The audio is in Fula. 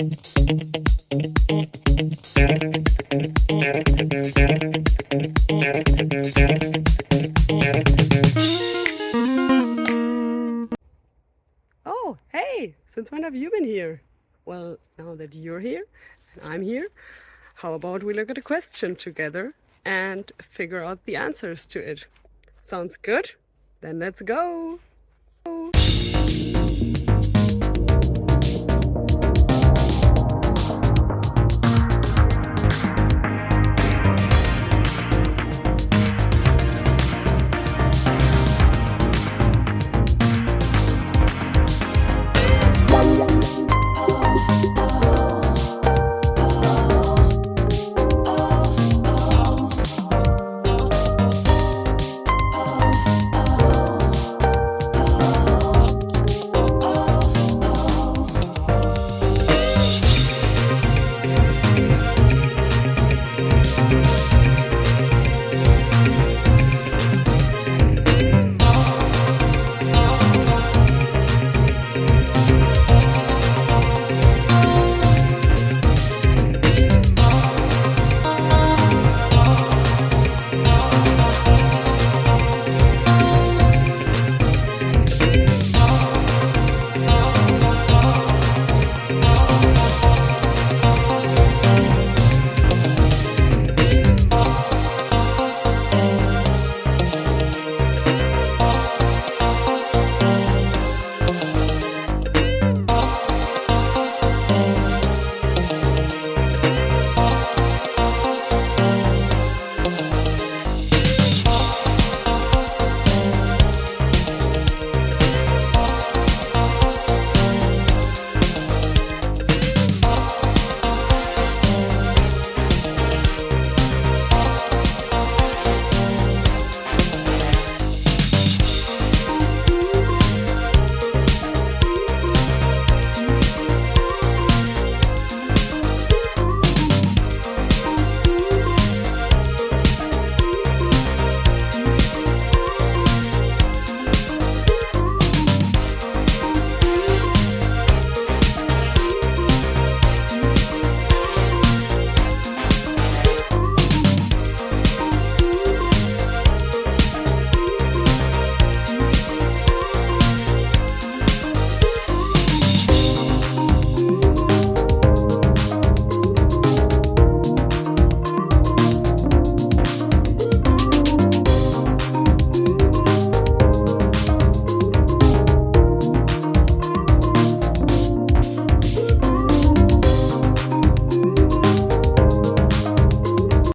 Oh, hey! Since when have you been here? Well, now that you're here and I'm here, how about we look at a question together and figure out the answers to it? Sounds good? Then let's go!